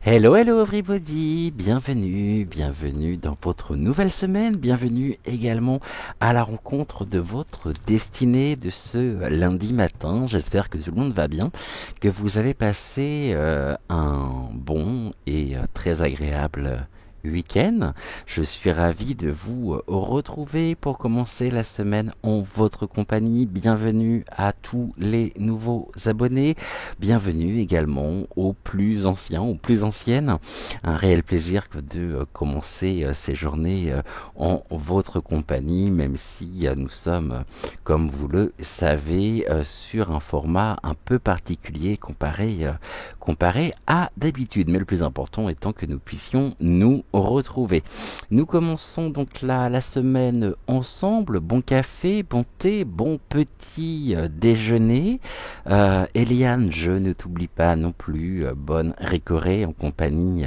Hello, hello everybody, bienvenue dans votre nouvelle semaine, bienvenue également à la rencontre de votre destinée de ce lundi matin. J'espère que tout le monde va bien, que vous avez passé un bon et très agréable week-end. Je suis ravi de vous retrouver pour commencer la semaine en votre compagnie. Bienvenue à tous les nouveaux abonnés. Bienvenue également aux plus anciens, aux plus anciennes. Un réel plaisir que de commencer ces journées en votre compagnie, même si nous sommes, comme vous le savez, sur un format un peu particulier comparé à d'habitude. Mais le plus important étant que nous puissions nous retrouver. Nous commençons donc la semaine ensemble. Bon café, bon thé, bon petit déjeuner. Eliane, je ne t'oublie pas non plus. Bonne récorée en compagnie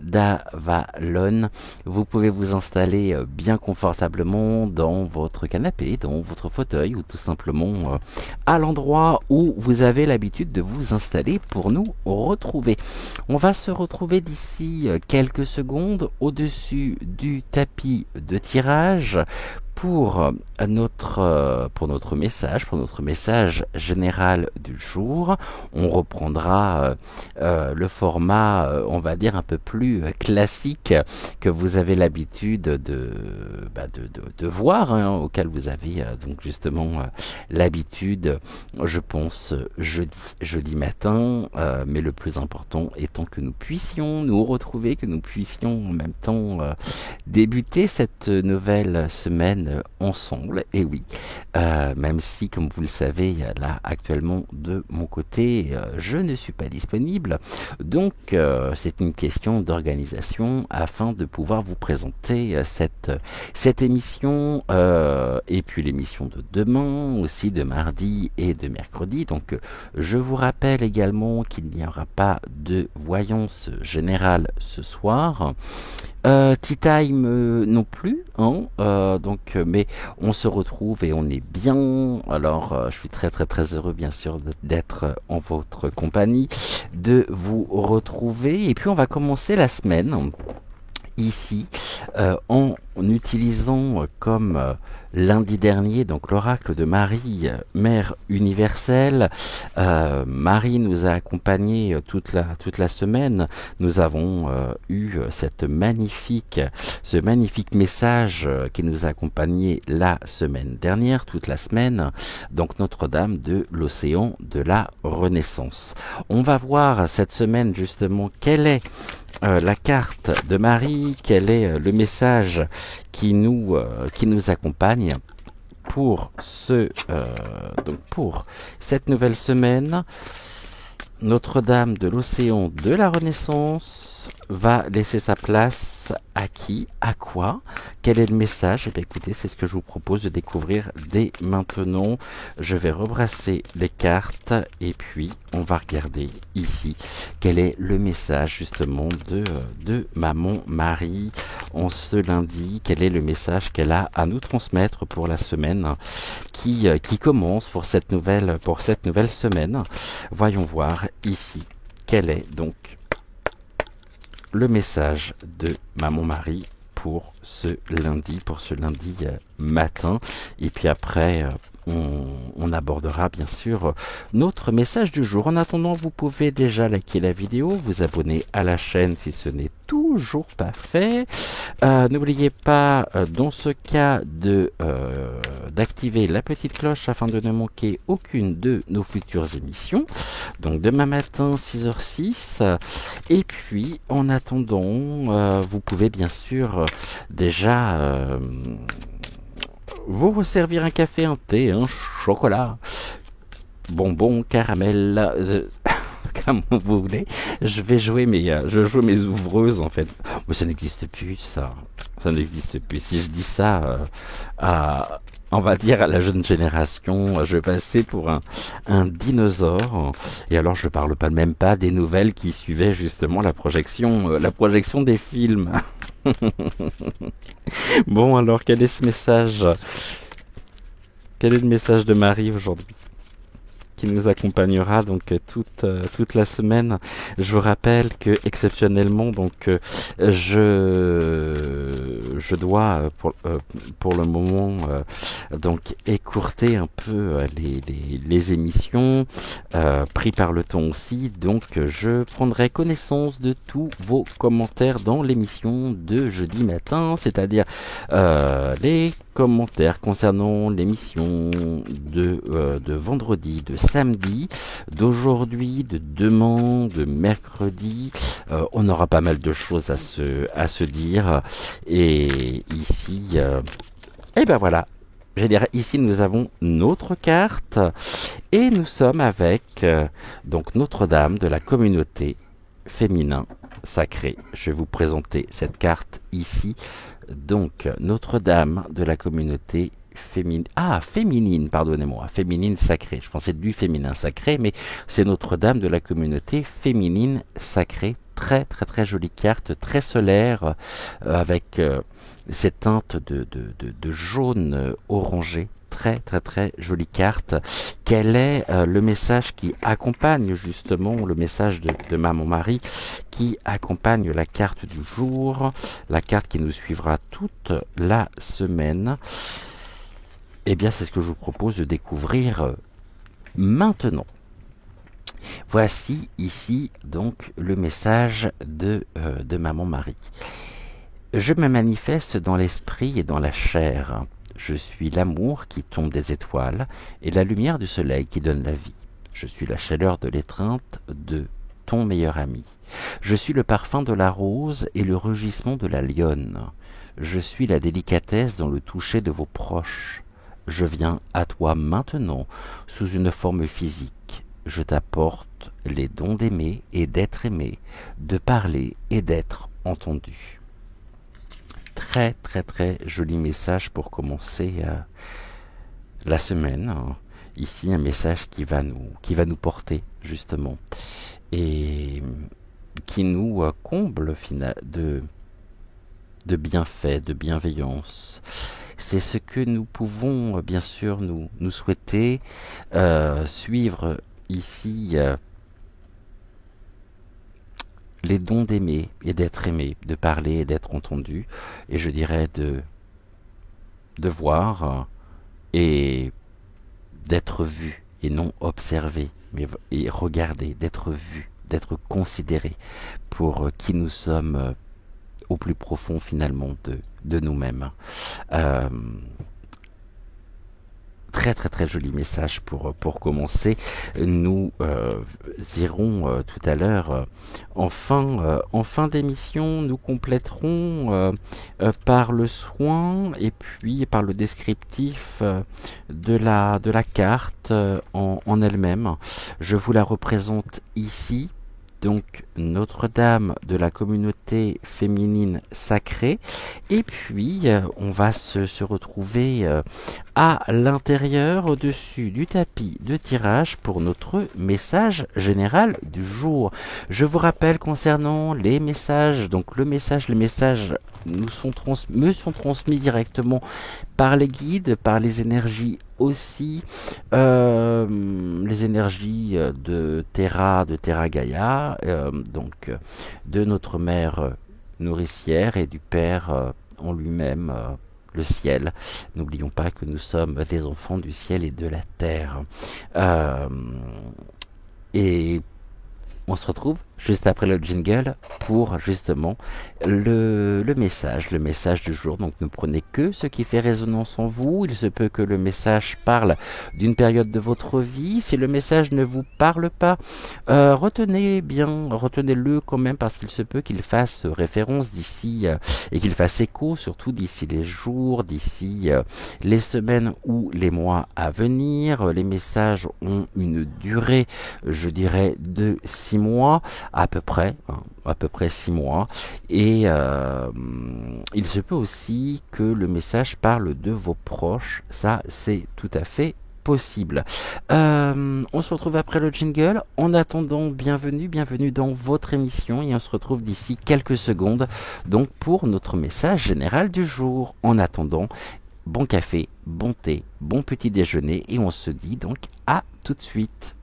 d'Avalon. Vous pouvez vous installer bien confortablement dans votre canapé, dans votre fauteuil ou tout simplement à l'endroit où vous avez l'habitude de vous installer pour nous retrouver. On va se retrouver d'ici quelques secondes au-dessus du tapis de tirage pour notre message général du jour. On reprendra le format, on va dire un peu plus classique que vous avez l'habitude de voir, auquel vous avez donc justement l'habitude, je pense jeudi matin, mais le plus important étant que nous puissions nous retrouver, que nous puissions en même temps débuter cette nouvelle semaine ensemble. Et oui, même si, comme vous le savez, là actuellement de mon côté, je ne suis pas disponible, donc c'est une question d'organisation afin de pouvoir vous présenter cette émission et puis l'émission de demain, aussi de mardi et de mercredi. Donc je vous rappelle également qu'il n'y aura pas de voyance générale ce soir. Tea time non plus, mais on se retrouve et on est bien. Alors je suis très heureux bien sûr d'être en votre compagnie, de vous retrouver, et puis on va commencer la semaine ici en utilisant comme lundi dernier donc l'oracle de Marie, Mère universelle. Marie nous a accompagnés toute la semaine. Nous avons eu ce magnifique message qui nous a accompagnés la semaine dernière, toute la semaine, donc Notre-Dame de l'Océan de la Renaissance. On va voir cette semaine justement quelle est la carte de Marie, quel est le message qui nous accompagne pour pour cette nouvelle semaine. Notre-Dame de l'Océan de la Renaissance va laisser sa place à qui, à quoi, quel est le message? Eh bien écoutez, c'est ce que je vous propose de découvrir dès maintenant. Je vais rebrasser les cartes et puis on va regarder ici quel est le message justement de Maman Marie en ce lundi. Quel est le message qu'elle a à nous transmettre pour la semaine qui commence pour cette nouvelle semaine. Voyons voir ici quel est donc le message de Maman Marie pour ce lundi, matin. Et puis après, on abordera bien sûr notre message du jour. En attendant, vous pouvez déjà liker la vidéo, vous abonner à la chaîne si ce n'est toujours pas fait. N'oubliez pas, dans ce cas, d'activer la petite cloche afin de ne manquer aucune de nos futures émissions. Donc demain matin, 6h06. Et puis, en attendant, vous pouvez bien sûr déjà vous resservir un café, un thé, un chocolat, bonbons, caramel, comme vous voulez. Je joue mes ouvreuses en fait. Mais ça n'existe plus, ça n'existe plus. Si je dis ça on va dire à la jeune génération, je vais passer pour un dinosaure. Et alors je parle même pas des nouvelles qui suivaient justement la projection des films. Bon, alors quel est ce message? Quel est le message de Marie aujourd'hui, qui nous accompagnera donc toute la semaine? Je vous rappelle que exceptionnellement donc je dois pour le moment donc écourter un peu les émissions, pris par le temps aussi. Donc je prendrai connaissance de tous vos commentaires dans l'émission de jeudi matin, c'est-à-dire les commentaires concernant l'émission de vendredi, de samedi, d'aujourd'hui, de demain, de mercredi. On aura pas mal de choses à se dire. Et ici, et ben voilà. Je dirais, ici nous avons notre carte et nous sommes avec donc Notre-Dame de la communauté féminin sacré. Je vais vous présenter cette carte ici. Donc Notre-Dame de la communauté féminine, pardonnez-moi, féminine sacrée. Je pensais du féminin sacré, mais c'est Notre-Dame de la communauté féminine sacrée. Très très très jolie carte, très solaire, avec ces teintes de jaune orangé. Très très très jolie carte. Quel est le message qui accompagne justement le message de Maman Marie, qui accompagne la carte du jour, la carte qui nous suivra toute la semaine? Eh bien, c'est ce que je vous propose de découvrir maintenant. Voici ici donc le message de Maman Marie. Je me manifeste dans l'esprit et dans la chair. Je suis l'amour qui tombe des étoiles et la lumière du soleil qui donne la vie. Je suis la chaleur de l'étreinte de ton meilleur ami. Je suis le parfum de la rose et le rugissement de la lionne. Je suis la délicatesse dans le toucher de vos proches. Je viens à toi maintenant sous une forme physique. Je t'apporte les dons d'aimer et d'être aimé, de parler et d'être entendu. Très très très joli message pour commencer la semaine. Ici un message qui va nous porter justement et qui nous comble de bienfaits, de bienveillance. C'est ce que nous pouvons bien sûr nous souhaiter, suivre ici les dons d'aimer et d'être aimé, de parler et d'être entendu, et je dirais de voir et d'être vu et non observé, et regarder, d'être vu, d'être considéré pour qui nous sommes au plus profond finalement de nous-mêmes. Très très très joli message pour commencer. Nous irons tout à l'heure en fin d'émission, nous compléterons par le soin et puis par le descriptif de la carte en elle-même. Je vous la représente ici. Donc Notre-Dame de la communauté féminine sacrée. Et puis on va se retrouver à l'intérieur, au-dessus du tapis de tirage pour notre message général du jour. Je vous rappelle concernant les messages, donc les messages me sont transmis directement par les guides, par les énergies aussi, les énergies de Terra Gaia, donc de notre mère nourricière et du père en lui-même, le ciel. N'oublions pas que nous sommes des enfants du ciel et de la terre. Euh, et on se retrouve juste après le jingle pour justement le message du jour. Donc ne prenez que ce qui fait résonance en vous. Il se peut que le message parle d'une période de votre vie. Si le message ne vous parle pas, retenez-le quand même parce qu'il se peut qu'il fasse référence d'ici et qu'il fasse écho surtout d'ici les jours, d'ici les semaines ou les mois à venir. Les messages ont une durée, je dirais, de 6 mois à peu près, hein, à peu près 6 mois. Et il se peut aussi que le message parle de vos proches. Ça, c'est tout à fait possible. On se retrouve après le jingle. En attendant, bienvenue dans votre émission et on se retrouve d'ici quelques secondes donc pour notre message général du jour. En attendant, bon café, bon thé, bon petit déjeuner et on se dit donc à tout de suite.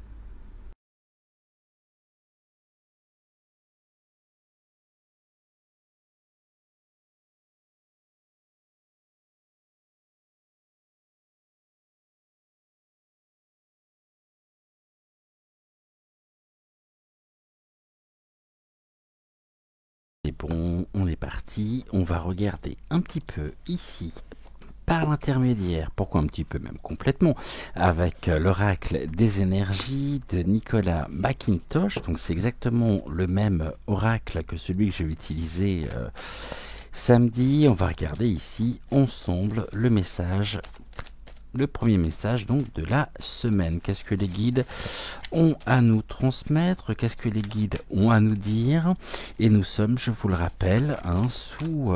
C'est bon, on est parti. On va regarder un petit peu ici par l'intermédiaire, pourquoi un petit peu même complètement, avec l'oracle des énergies de Nicolas McIntosh. Donc c'est exactement le même oracle que celui que j'ai utilisé samedi. On va regarder ici ensemble le message. Le premier message donc de la semaine. Qu'est-ce que les guides ont à nous transmettre? Qu'est-ce que les guides ont à nous dire? Et nous sommes, je vous le rappelle, sous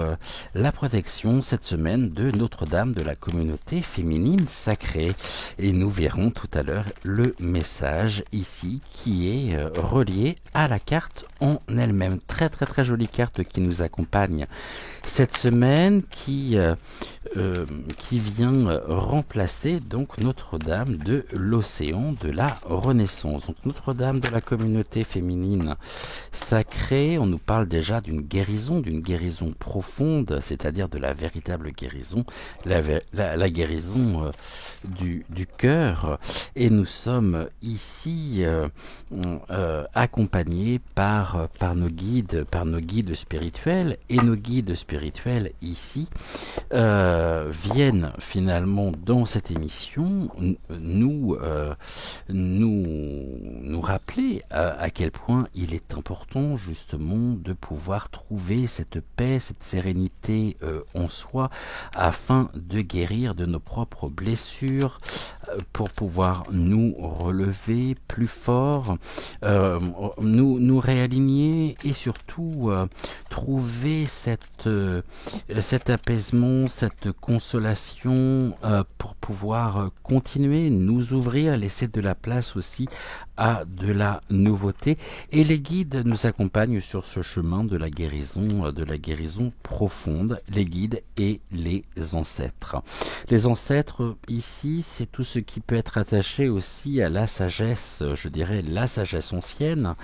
la protection cette semaine de Notre-Dame de la communauté féminine sacrée. Et nous verrons tout à l'heure le message ici qui est relié à la carte en elle-même. Très très très jolie carte qui nous accompagne cette semaine qui vient remplacer donc Notre-Dame de l'Océan de la Renaissance. Donc Notre-Dame de la communauté féminine sacrée, on nous parle déjà d'une guérison profonde, c'est-à-dire de la véritable guérison, la guérison du cœur. Et nous sommes ici accompagnés par nos guides spirituels, et nos guides spirituels ici viennent finalement dans cette émission nous rappeler à quel point il est important justement de pouvoir trouver cette paix, cette sérénité en soi afin de guérir de nos propres blessures pour pouvoir nous relever plus fort, nous réaligner et surtout trouver cet apaisement, cette consolation pour pouvoir continuer, nous ouvrir, laisser de la place aussi à de la nouveauté. Et les guides nous accompagnent sur ce chemin de la guérison profonde, les guides et les ancêtres. Les ancêtres, ici, c'est tout ce qui peut être attaché aussi à la sagesse, je dirais la sagesse ancienne.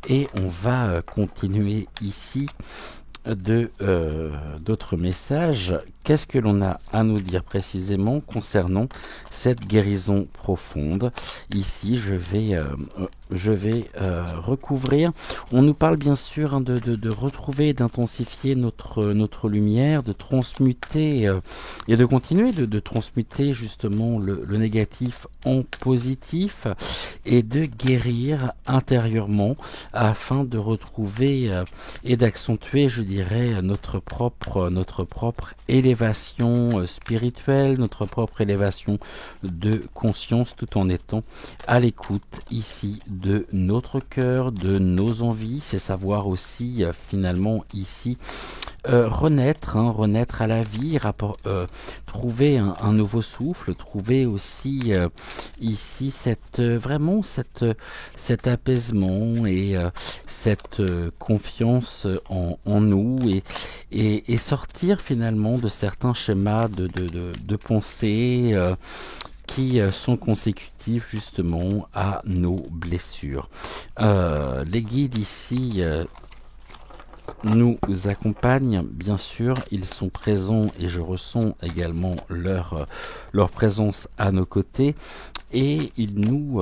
Et on va continuer ici d'autres messages. Qu'est-ce que l'on a à nous dire précisément concernant cette guérison profonde? Ici, je vais recouvrir. On nous parle bien sûr de retrouver, d'intensifier notre lumière, de transmuter et de continuer de transmuter justement le négatif en positif et de guérir intérieurement afin de retrouver et d'accentuer, je dirais, notre propre élévation spirituelle, notre propre élévation de conscience, tout en étant à l'écoute ici de notre cœur, de nos envies. C'est savoir aussi finalement ici renaître à la vie, trouver un nouveau souffle, trouver aussi ici cet apaisement et cette confiance en nous et sortir finalement de certains schémas de pensée qui sont consécutifs justement à nos blessures. Les guides ici nous accompagnent, bien sûr, ils sont présents et je ressens également leur présence à nos côtés. Et il nous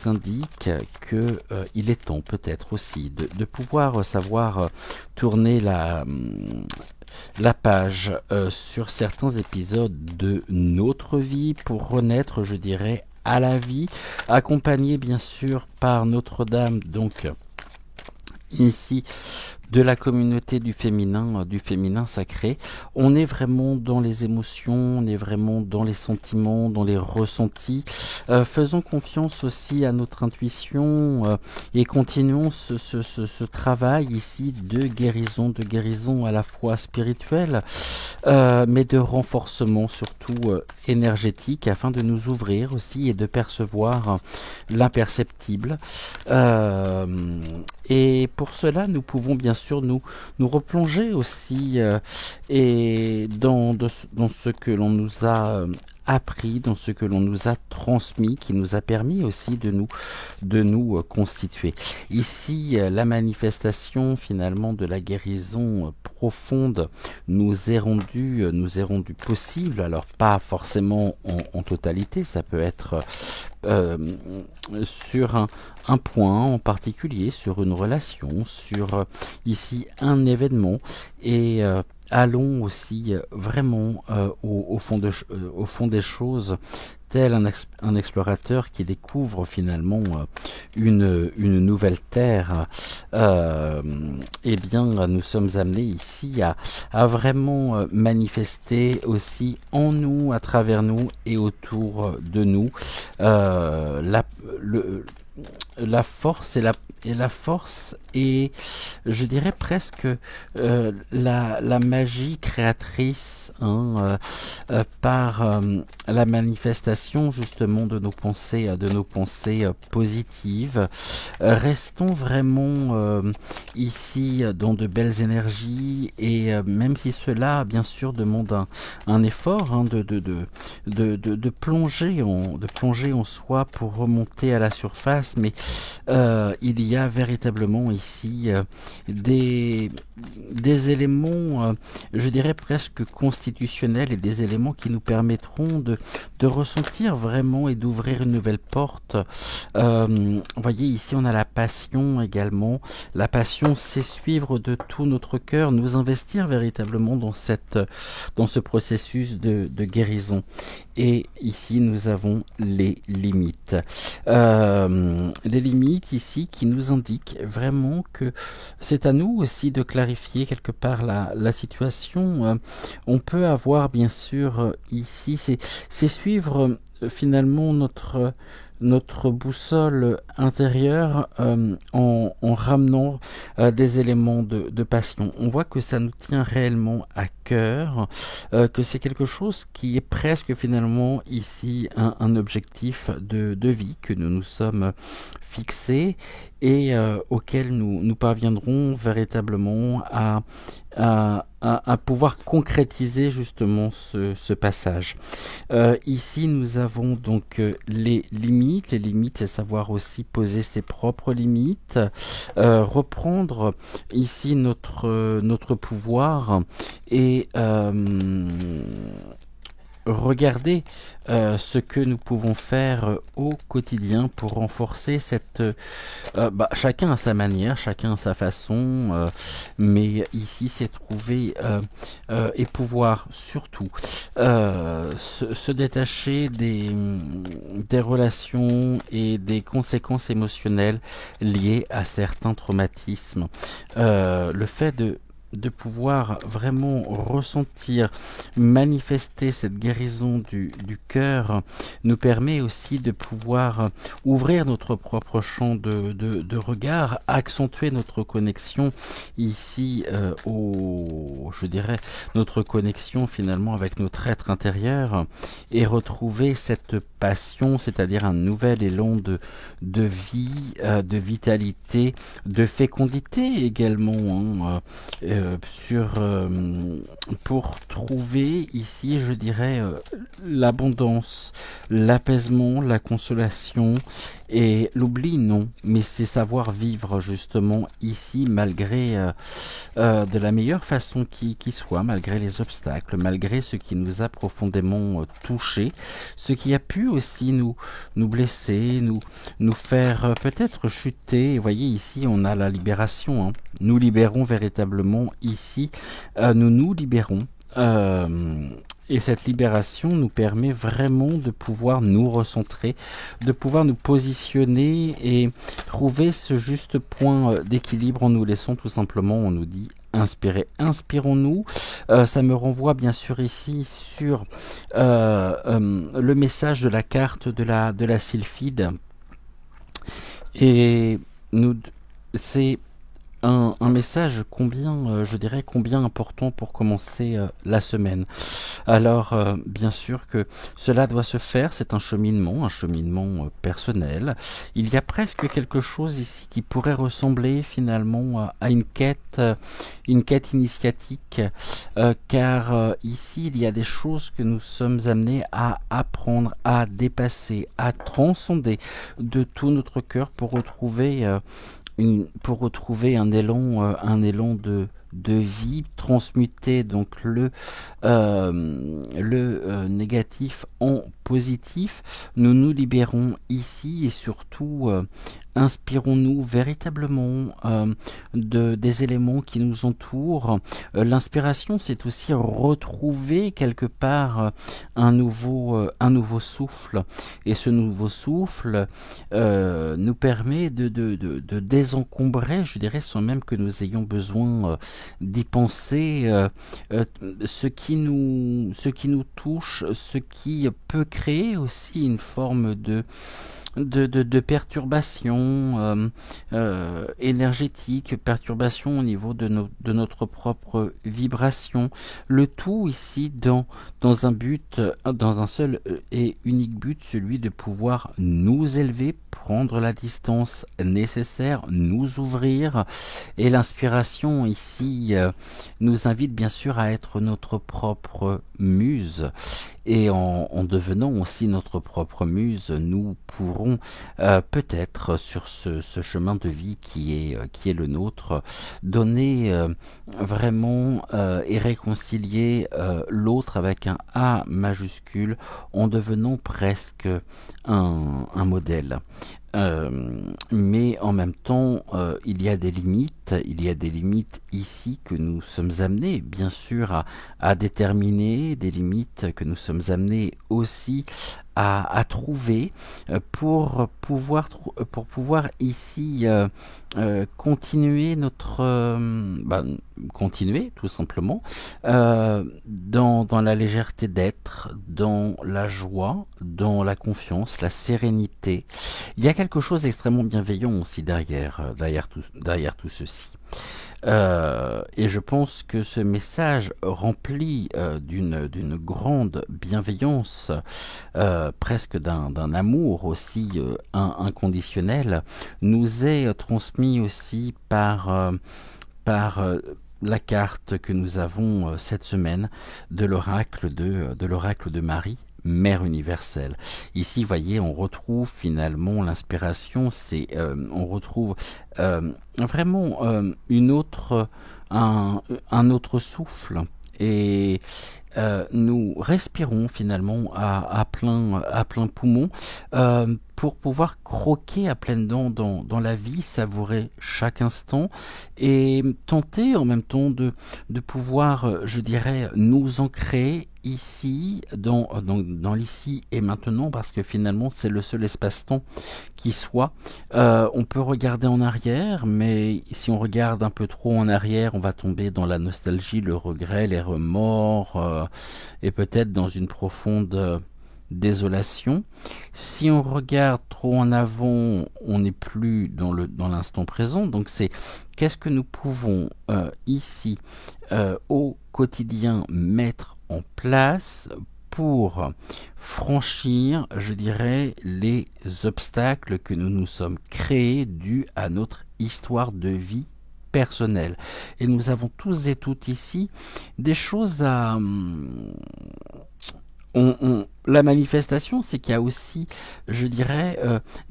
indique que il est temps peut-être aussi de pouvoir savoir tourner la page sur certains épisodes de notre vie pour renaître, je dirais, à la vie, accompagné bien sûr par Notre-Dame, donc ici de la communauté du féminin sacré. On est vraiment dans les émotions, on est vraiment dans les sentiments, dans les ressentis. Faisons confiance aussi à notre intuition et continuons ce travail ici de guérison à la fois spirituelle, mais de renforcement surtout énergétique afin de nous ouvrir aussi et de percevoir l'imperceptible. Et pour cela, nous pouvons bien sûr nous replonger aussi et dans ce que l'on nous a appris, dans ce que l'on nous a transmis, qui nous a permis aussi de nous constituer. Ici, la manifestation finalement de la guérison profonde nous est rendue possible. Alors pas forcément en totalité, ça peut être sur un point en particulier, sur une relation, sur ici un événement et allons aussi vraiment au fond des choses, tel un explorateur qui découvre finalement une nouvelle terre. Eh bien, nous sommes amenés ici à vraiment manifester aussi en nous, à travers nous et autour de nous la force et la force et je dirais presque la magie créatrice par la manifestation justement de nos pensées positives. Restons vraiment ici dans de belles énergies et même si cela bien sûr demande un effort de plonger en soi pour remonter à la surface, mais il y a véritablement ici des éléments, je dirais presque constitutionnels et des éléments qui nous permettront de ressentir vraiment et d'ouvrir une nouvelle porte. Vous voyez, ici on a la passion également. La passion, c'est suivre de tout notre cœur, nous investir véritablement dans ce processus de guérison. Et ici nous avons les limites. Les limites ici qui nous indiquent vraiment que c'est à nous aussi de clarifier quelque part la situation. On peut avoir bien sûr ici, c'est suivre finalement notre boussole intérieure en ramenant des éléments de passion. On voit que ça nous tient réellement à cœur, que c'est quelque chose qui est presque finalement ici un objectif de vie que nous nous sommes fixés et auquel nous parviendrons véritablement à pouvoir concrétiser justement ce passage. Ici, nous avons donc les limites. Les limites, c'est savoir aussi poser ses propres limites, reprendre ici notre pouvoir et regarder ce que nous pouvons faire au quotidien pour renforcer chacun à sa manière, chacun à sa façon, mais ici c'est trouver et pouvoir surtout se détacher des relations et des conséquences émotionnelles liées à certains traumatismes. Le fait de pouvoir vraiment ressentir, manifester cette guérison du cœur nous permet aussi de pouvoir ouvrir notre propre champ de regard, accentuer notre connexion ici je dirais, notre connexion finalement avec notre être intérieur et retrouver cette passion, c'est-à-dire un nouvel élan de vie, de vitalité, de fécondité également, sur pour trouver ici, je dirais, l'abondance, l'apaisement, la consolation et l'oubli, non, mais c'est savoir vivre justement ici malgré de la meilleure façon qui soit, malgré les obstacles, malgré ce qui nous a profondément touchés, ce qui a pu aussi nous blesser, nous faire peut-être chuter. Vous voyez, ici, on a la libération. Hein. Nous libérons véritablement ici. Nous libérons. Et cette libération nous permet vraiment de pouvoir nous recentrer, de pouvoir nous positionner et trouver ce juste point d'équilibre en nous laissant tout simplement, on nous dit, inspirer. Inspirons-nous. Ça me renvoie bien sûr ici sur le message de la carte de la sylphide. Et nous, c'est un message combien, je dirais, combien important pour commencer la semaine. Alors, bien sûr que cela doit se faire, c'est un cheminement personnel. Il y a presque quelque chose ici qui pourrait ressembler finalement à une quête initiatique, car ici il y a des choses que nous sommes amenés à apprendre, à dépasser, à transcender de tout notre cœur pour retrouver un élan de vie, transmuter donc le négatif en positif. Nous nous libérons ici et surtout inspirons-nous véritablement des éléments qui nous entourent. L'inspiration, c'est aussi retrouver quelque part un nouveau souffle. Et ce nouveau souffle nous permet de désencombrer, je dirais, sans même que nous ayons besoin d'y penser, ce qui nous touche, ce qui peut créer aussi une forme de perturbation énergétique, perturbation au niveau de notre propre vibration. Le tout ici dans un seul et unique but, celui de pouvoir nous élever, prendre la distance nécessaire, nous ouvrir. Et l'inspiration ici nous invite bien sûr à être notre propre muse. Et en devenant aussi notre propre muse, nous pourrons peut-être sur ce chemin de vie qui est le nôtre, donner vraiment et réconcilier l'autre avec un A majuscule en devenant presque un modèle. Mais en même temps, il y a des limites ici que nous sommes amenés, bien sûr, à déterminer, des limites que nous sommes amenés aussi à trouver pour pouvoir ici continuer continuer tout simplement dans la légèreté d'être, dans la joie, dans la confiance, la sérénité. Il y a quelque chose d'extrêmement bienveillant aussi derrière tout ceci. Et je pense que ce message rempli d'une grande bienveillance, presque d'un amour aussi inconditionnel, nous est transmis aussi par la carte que nous avons cette semaine de l'oracle de Marie, Mère universelle. Ici, voyez, on retrouve finalement l'inspiration. On retrouve vraiment un autre souffle. Et nous respirons finalement à plein poumon pour pouvoir croquer à pleines dents dans la vie, savourer chaque instant et tenter en même temps de pouvoir, je dirais, nous ancrer ici, dans l'ici et maintenant, parce que finalement c'est le seul espace-temps qui soit. On peut regarder en arrière, mais si on regarde un peu trop en arrière, on va tomber dans la nostalgie, le regret, les remords, et peut-être dans une profonde désolation. Si on regarde trop en avant, on n'est plus dans l'instant présent. Donc c'est qu'est-ce que nous pouvons ici au quotidien mettre en place pour franchir, je dirais, les obstacles que nous nous sommes créés dus à notre histoire de vie personnel. Et nous avons tous et toutes ici des choses à... la manifestation, c'est qu'il y a aussi, je dirais,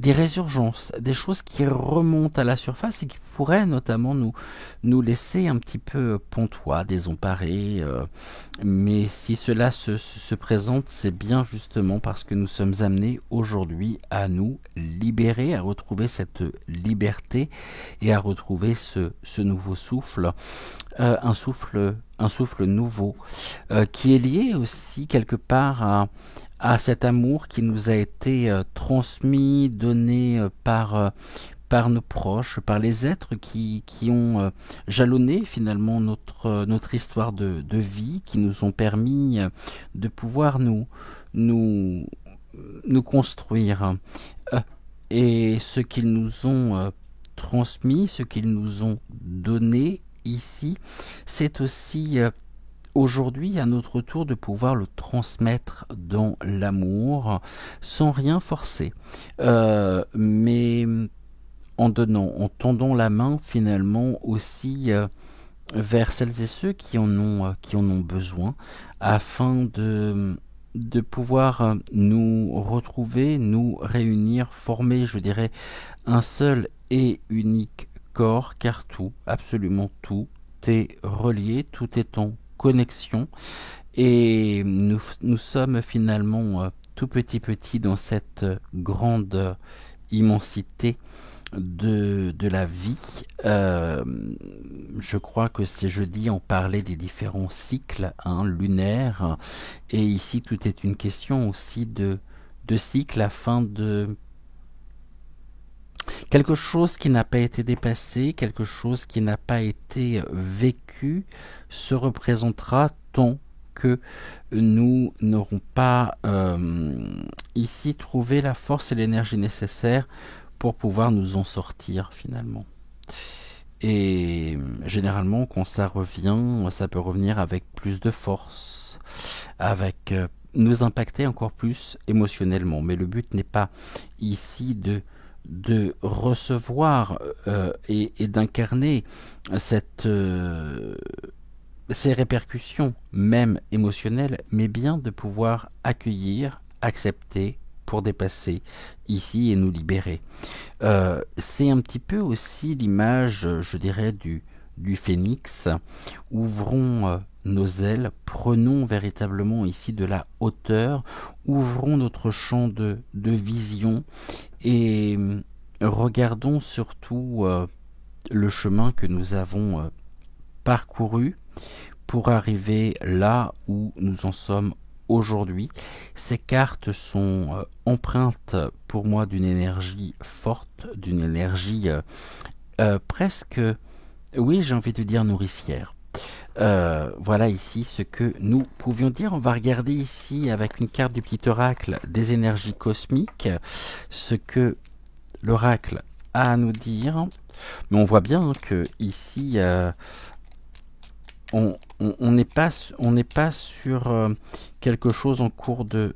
des résurgences, des choses qui remontent à la surface et qui pourraient notamment nous laisser un petit peu pantois, désemparés. Mais si cela se présente, c'est bien justement parce que nous sommes amenés aujourd'hui à nous libérer, à retrouver cette liberté et à retrouver ce nouveau souffle, un souffle nouveau, qui est lié aussi quelque part à cet amour qui nous a été transmis, donné par nos proches, par les êtres qui ont jalonné finalement notre histoire de vie, qui nous ont permis de pouvoir nous, nous construire. Et ce qu'ils nous ont transmis, ce qu'ils nous ont donné ici, c'est aussi aujourd'hui à notre tour de pouvoir le transmettre dans l'amour sans rien forcer, mais en donnant, en tendant la main finalement aussi vers celles et ceux qui en ont besoin, afin de pouvoir nous retrouver, nous réunir, former, je dirais, un seul et unique corps, car tout, absolument tout, est relié, tout est en connexion, et nous sommes finalement tout petits dans cette grande immensité de la vie. Je crois que c'est jeudi, on parlait des différents cycles lunaires, et ici tout est une question aussi de cycle, afin de quelque chose qui n'a pas été dépassé, quelque chose qui n'a pas été vécu se représentera tant que nous n'aurons pas ici trouvé la force et l'énergie nécessaires pour pouvoir nous en sortir finalement. Et généralement, quand ça revient, ça peut revenir avec plus de force, avec nous impacter encore plus émotionnellement. Mais le but n'est pas ici de recevoir et d'incarner ces répercussions, même émotionnelles, mais bien de pouvoir accueillir, accepter, pour dépasser ici et nous libérer. C'est un petit peu aussi l'image, je dirais, du phénix. Ouvrons nos ailes, prenons véritablement ici de la hauteur, ouvrons notre champ de vision et regardons surtout le chemin que nous avons parcouru pour arriver là où nous en sommes aujourd'hui. Ces cartes sont empreintes pour moi d'une énergie forte, d'une énergie presque, oui, j'ai envie de dire nourricière. Voilà ici ce que nous pouvions dire. On va regarder ici avec une carte du petit oracle des énergies cosmiques ce que l'oracle a à nous dire. Mais on voit bien que ici on n'est pas sur quelque chose en cours de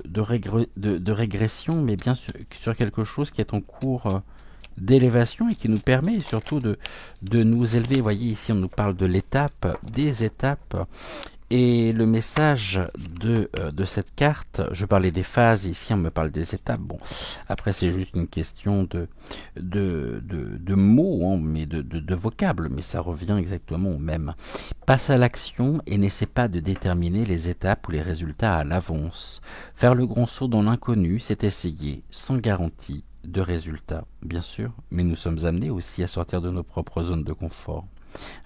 régression, mais bien sur quelque chose qui est en cours d'élévation et qui nous permet surtout de nous élever. Vous voyez ici on nous parle de l'étape, des étapes, et le message de cette carte, je parlais des phases, ici on me parle des étapes. Bon, après c'est juste une question de mots, mais de vocables, mais ça revient exactement au même. Passe à l'action et n'essaie pas de déterminer les étapes ou les résultats à l'avance. Faire le grand saut dans l'inconnu, c'est essayer sans garantie de résultats, bien sûr, mais nous sommes amenés aussi à sortir de nos propres zones de confort,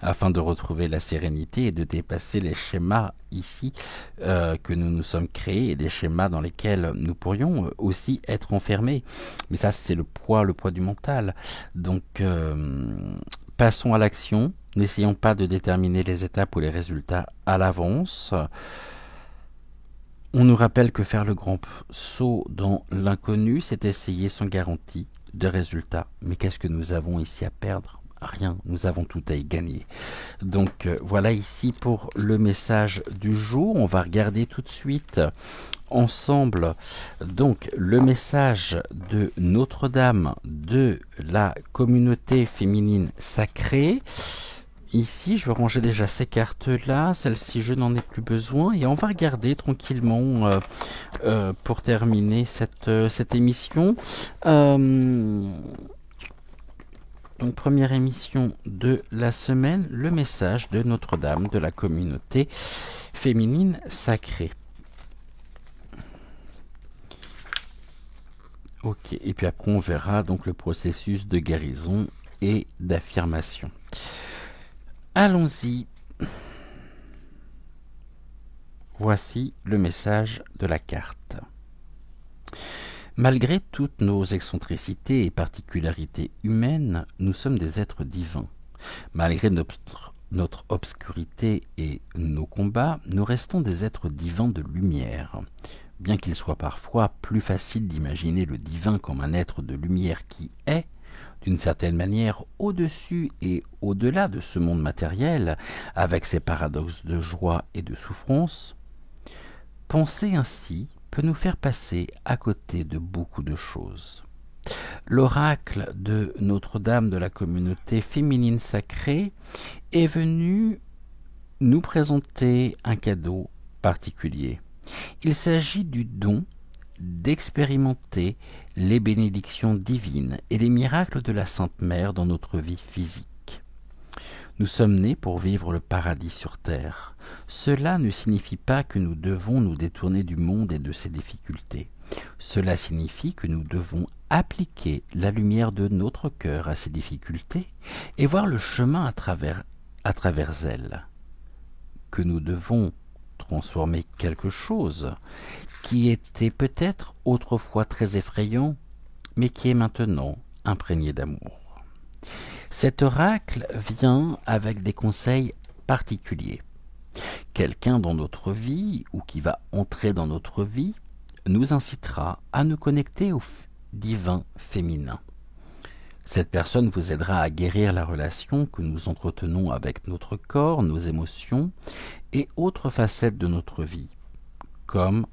afin de retrouver la sérénité et de dépasser les schémas ici que nous nous sommes créés, et des schémas dans lesquels nous pourrions aussi être enfermés. Mais ça, c'est le poids du mental. Donc, passons à l'action. N'essayons pas de déterminer les étapes ou les résultats à l'avance. On nous rappelle que faire le grand saut dans l'inconnu, c'est essayer sans garantie de résultats. Mais qu'est-ce que nous avons ici à perdre ? Rien, nous avons tout à y gagner. Donc voilà ici pour le message du jour. On va regarder tout de suite ensemble donc le message de Notre-Dame de la communauté féminine sacrée. ici, je vais ranger déjà ces cartes-là. Celle-ci, je n'en ai plus besoin. Et on va regarder tranquillement, pour terminer cette émission. Donc, première émission de la semaine, le message de Notre-Dame de la communauté féminine sacrée. Ok, et puis après on verra donc le processus de guérison et d'affirmation. Allons-y. Voici le message de la carte. Malgré toutes nos excentricités et particularités humaines, nous sommes des êtres divins. Malgré notre obscurité et nos combats, nous restons des êtres divins de lumière. Bien qu'il soit parfois plus facile d'imaginer le divin comme un être de lumière qui est, d'une certaine manière, au-dessus et au-delà de ce monde matériel, avec ses paradoxes de joie et de souffrance, penser ainsi peut nous faire passer à côté de beaucoup de choses. L'oracle de Notre-Dame de la communauté féminine sacrée est venu nous présenter un cadeau particulier. Il s'agit du don d'expérimenter les bénédictions divines et les miracles de la Sainte Mère dans notre vie physique. Nous sommes nés pour vivre le paradis sur terre. Cela ne signifie pas que nous devons nous détourner du monde et de ses difficultés. Cela signifie que nous devons appliquer la lumière de notre cœur à ces difficultés et voir le chemin à travers elles. Que nous devons transformer quelque chose qui était peut-être autrefois très effrayant, mais qui est maintenant imprégné d'amour. Cet oracle vient avec des conseils particuliers. Quelqu'un dans notre vie, ou qui va entrer dans notre vie, nous incitera à nous connecter au divin féminin. Cette personne vous aidera à guérir la relation que nous entretenons avec notre corps, nos émotions et autres facettes de notre vie, comme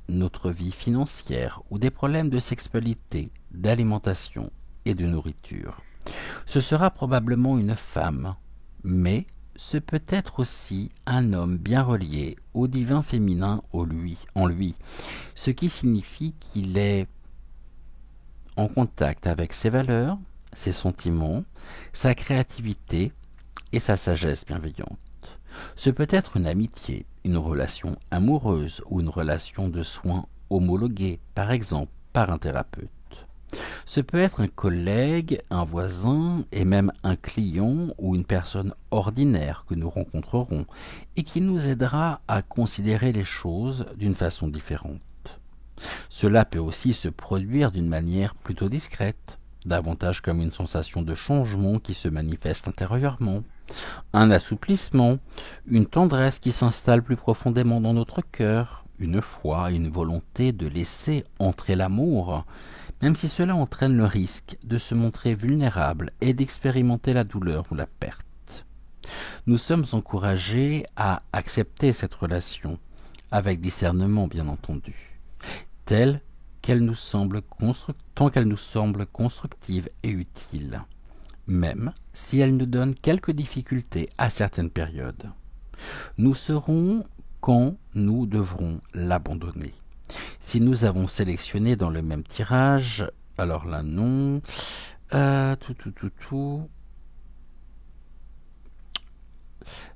notre vie financière ou des problèmes de sexualité, d'alimentation et de nourriture. Ce sera probablement une femme, mais ce peut être aussi un homme bien relié au divin féminin en lui, ce qui signifie qu'il est en contact avec ses valeurs, ses sentiments, sa créativité et sa sagesse bienveillante. Ce peut être une amitié, une relation amoureuse ou une relation de soins homologuée, par exemple par un thérapeute. Ce peut être un collègue, un voisin et même un client ou une personne ordinaire que nous rencontrerons et qui nous aidera à considérer les choses d'une façon différente. Cela peut aussi se produire d'une manière plutôt discrète, davantage comme une sensation de changement qui se manifeste intérieurement, un assouplissement, une tendresse qui s'installe plus profondément dans notre cœur, une foi, une volonté de laisser entrer l'amour, même si cela entraîne le risque de se montrer vulnérable et d'expérimenter la douleur ou la perte. Nous sommes encouragés à accepter cette relation, avec discernement bien entendu, tant qu'elle nous semble constructive et utile, même si elle nous donne quelques difficultés à certaines périodes. Nous saurons quand nous devrons l'abandonner. Si nous avons sélectionné dans le même tirage, alors là non,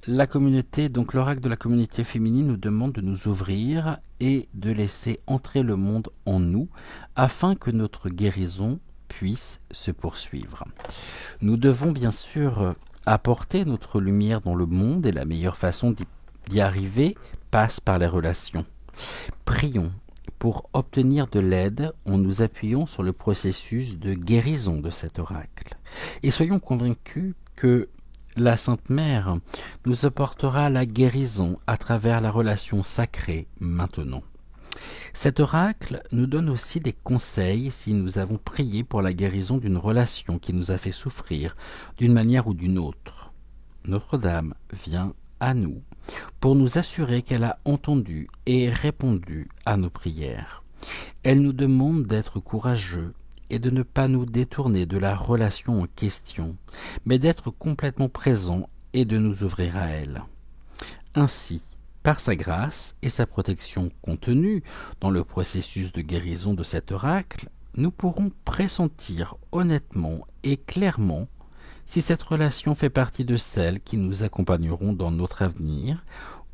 La communauté, donc l'oracle de la communauté féminine nous demande de nous ouvrir et de laisser entrer le monde en nous afin que notre guérison puisse se poursuivre. Nous devons bien sûr apporter notre lumière dans le monde et la meilleure façon d'y arriver passe par les relations. Prions pour obtenir de l'aide en nous appuyant sur le processus de guérison de cet oracle. Et soyons convaincus que la Sainte Mère nous apportera la guérison à travers la relation sacrée maintenant. Cet oracle nous donne aussi des conseils si nous avons prié pour la guérison d'une relation qui nous a fait souffrir d'une manière ou d'une autre. Notre-Dame vient à nous pour nous assurer qu'elle a entendu et répondu à nos prières. Elle nous demande d'être courageux et de ne pas nous détourner de la relation en question, mais d'être complètement présents et de nous ouvrir à elle. Ainsi, par sa grâce et sa protection contenue dans le processus de guérison de cet oracle, nous pourrons pressentir honnêtement et clairement si cette relation fait partie de celles qui nous accompagneront dans notre avenir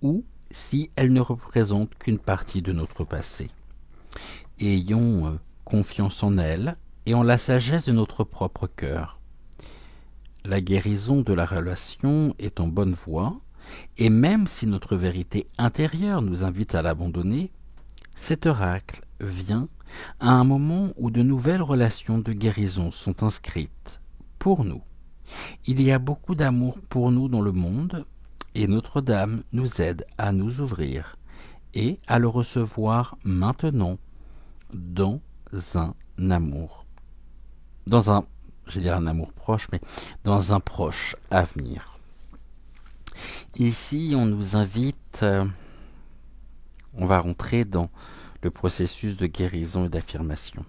ou si elle ne représente qu'une partie de notre passé. Ayons confiance en elle et en la sagesse de notre propre cœur. La guérison de la relation est en bonne voie, et même si notre vérité intérieure nous invite à l'abandonner, cet oracle vient à un moment où de nouvelles relations de guérison sont inscrites pour nous. Il y a beaucoup d'amour pour nous dans le monde, et Notre-Dame nous aide à nous ouvrir et à le recevoir maintenant dans un amour. Un amour proche, mais dans un proche avenir. Ici, on nous invite, on va rentrer dans le processus de guérison et d'affirmation.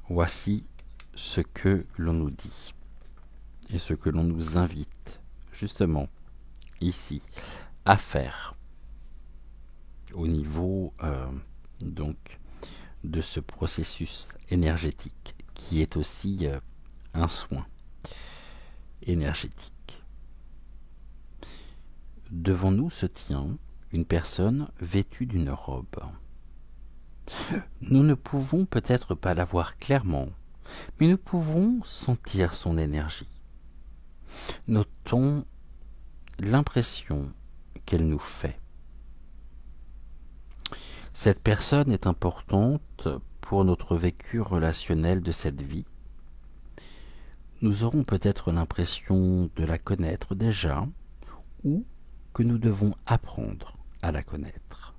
Voici ce que l'on nous dit et ce que l'on nous invite, justement, ici, à faire au niveau donc de ce processus énergétique qui est aussi un soin énergétique. Devant nous se tient une personne vêtue d'une robe. Nous ne pouvons peut-être pas la voir clairement, mais nous pouvons sentir son énergie. Notons l'impression qu'elle nous fait. Cette personne est importante pour notre vécu relationnel de cette vie. Nous aurons peut-être l'impression de la connaître déjà, ou que nous devons apprendre à la connaître.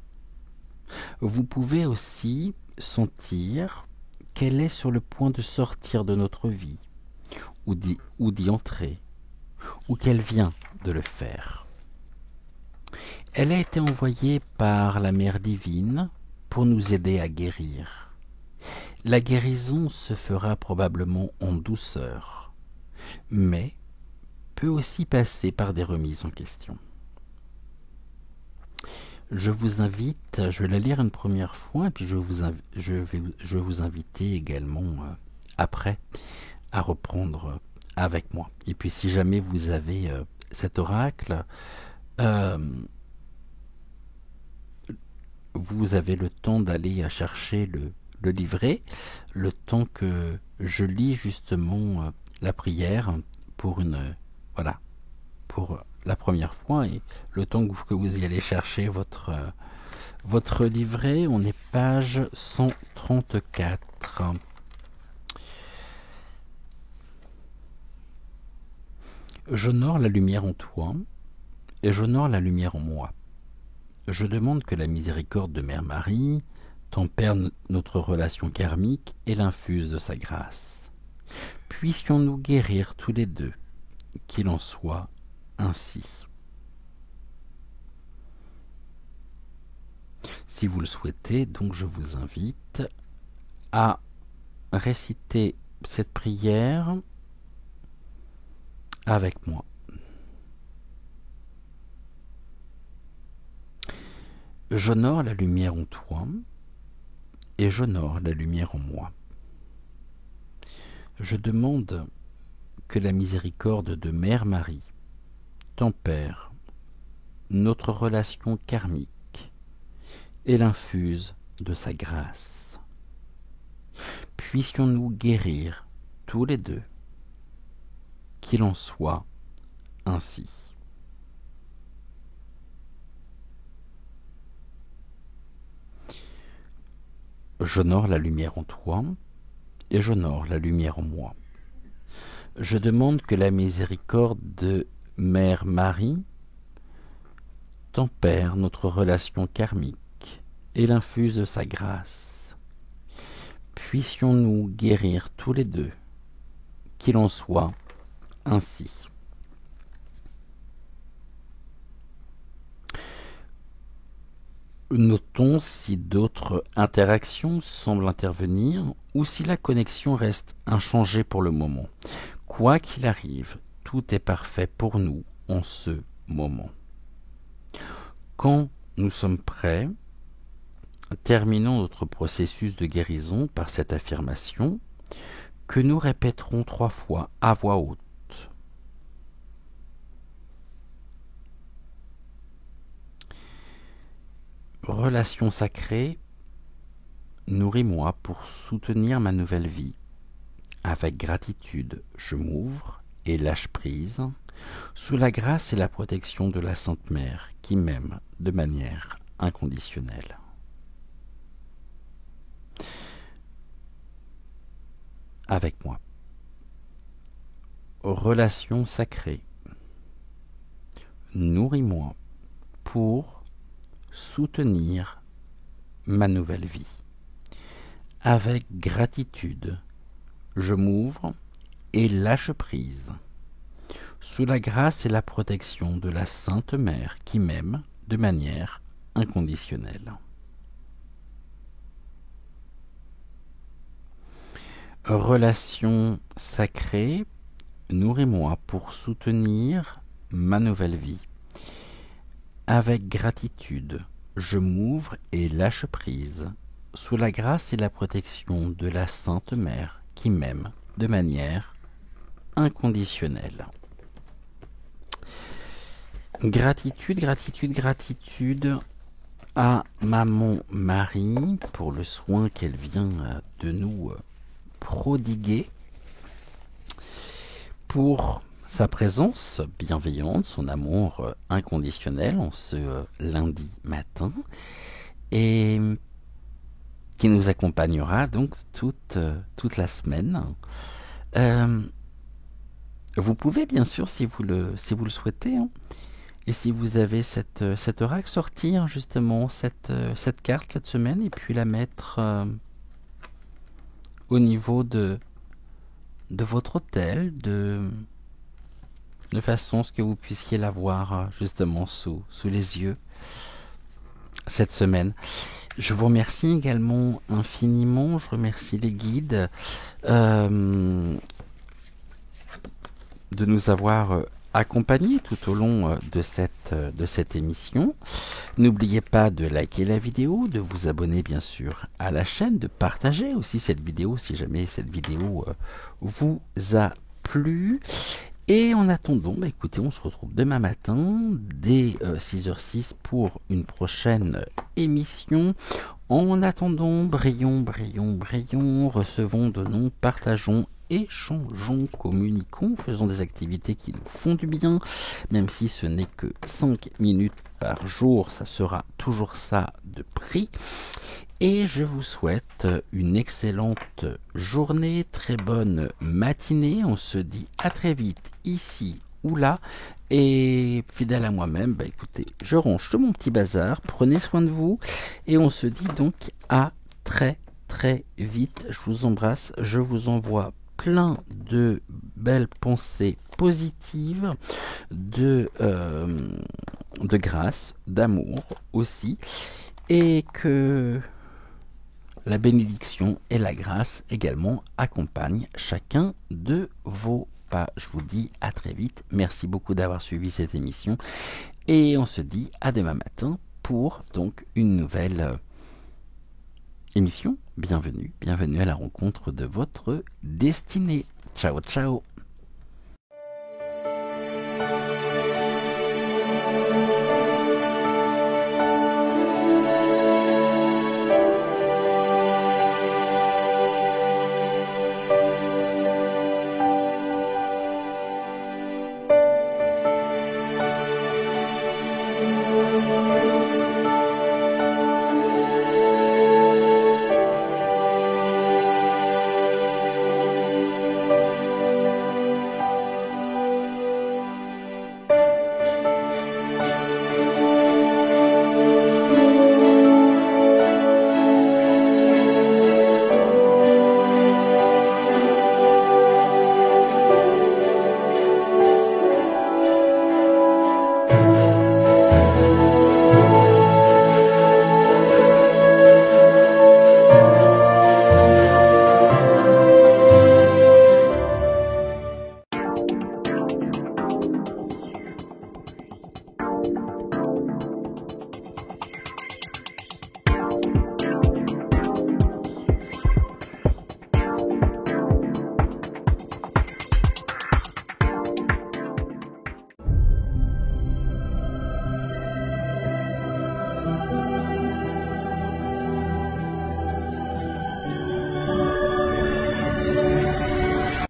Vous pouvez aussi sentir qu'elle est sur le point de sortir de notre vie, ou d'y entrer, ou qu'elle vient de le faire. Elle a été envoyée par la Mère divine pour nous aider à guérir. La guérison se fera probablement en douceur, mais peut aussi passer par des remises en question. Je vous invite, je vais la lire une première fois, et puis je vais vous inviter également après à reprendre avec moi. Et puis si jamais vous avez cet oracle, vous avez le temps d'aller chercher le livret, le temps que je lis justement la prière pour pour la première fois, et le temps que vous y allez chercher votre livret. On est page 134. J'honore la lumière en toi, et j'honore la lumière en moi. Je demande que la miséricorde de Mère Marie tempère notre relation karmique et l'infuse de sa grâce. Puissions-nous guérir tous les deux, qu'il en soit ainsi. Si vous le souhaitez, donc je vous invite à réciter cette prière avec moi. J'honore la lumière en toi et j'honore la lumière en moi. Je demande que la miséricorde de Mère Marie tempère notre relation karmique et l'infuse de sa grâce. Puissions-nous guérir tous les deux, qu'il en soit ainsi. J'honore la lumière en toi et j'honore la lumière en moi. Je demande que la miséricorde de Mère Marie tempère notre relation karmique et l'infuse de sa grâce. Puissions-nous guérir tous les deux, qu'il en soit ainsi. Notons si d'autres interactions semblent intervenir ou si la connexion reste inchangée pour le moment. Quoi qu'il arrive, tout est parfait pour nous en ce moment. Quand nous sommes prêts, terminons notre processus de guérison par cette affirmation que nous répéterons 3 fois à voix haute. Relation sacrée, nourris-moi pour soutenir ma nouvelle vie. Avec gratitude, je m'ouvre et lâche prise sous la grâce et la protection de la Sainte Mère qui m'aime de manière inconditionnelle. Avec moi. Relation sacrée, nourris-moi pour soutenir ma nouvelle vie. Avec gratitude, je m'ouvre et lâche prise sous la grâce et la protection de la Sainte Mère qui m'aime de manière inconditionnelle. Relation sacrée, nourris-moi pour soutenir ma nouvelle vie. Avec gratitude, je m'ouvre et lâche prise sous la grâce et la protection de la Sainte Mère qui m'aime de manière inconditionnelle. Gratitude, gratitude, gratitude à Maman Marie pour le soin qu'elle vient de nous prodiguer, pour sa présence bienveillante, son amour inconditionnel en ce lundi matin, et qui nous accompagnera donc toute la semaine. Vous pouvez bien sûr, si vous le souhaitez, et si vous avez cette oracle, sortir justement cette carte cette semaine et puis la mettre au niveau de votre hôtel, de façon à ce que vous puissiez la voir justement sous les yeux cette semaine. Je vous remercie également infiniment, je remercie les guides de nous avoir accompagnés tout au long de cette émission. N'oubliez pas de liker la vidéo, de vous abonner bien sûr à la chaîne, de partager aussi cette vidéo si jamais cette vidéo vous a plu. Et en attendant, écoutez, on se retrouve demain matin dès 6h06 pour une prochaine émission. En attendant, brillons, brillons, brillons, recevons, donnons, partageons, échangeons, communiquons, faisons des activités qui nous font du bien, même si ce n'est que 5 minutes par jour, ça sera toujours ça de prix. Et je vous souhaite une excellente journée, très bonne matinée. On se dit à très vite ici ou là. Et fidèle à moi-même, écoutez, je range tout mon petit bazar. Prenez soin de vous. Et on se dit donc à très très vite. Je vous embrasse. Je vous envoie plein de belles pensées positives, de grâce, d'amour aussi. Et que la bénédiction et la grâce également accompagnent chacun de vos pas. Je vous dis à très vite. Merci beaucoup d'avoir suivi cette émission. Et on se dit à demain matin pour donc une nouvelle émission. Bienvenue à la rencontre de votre destinée. Ciao, ciao.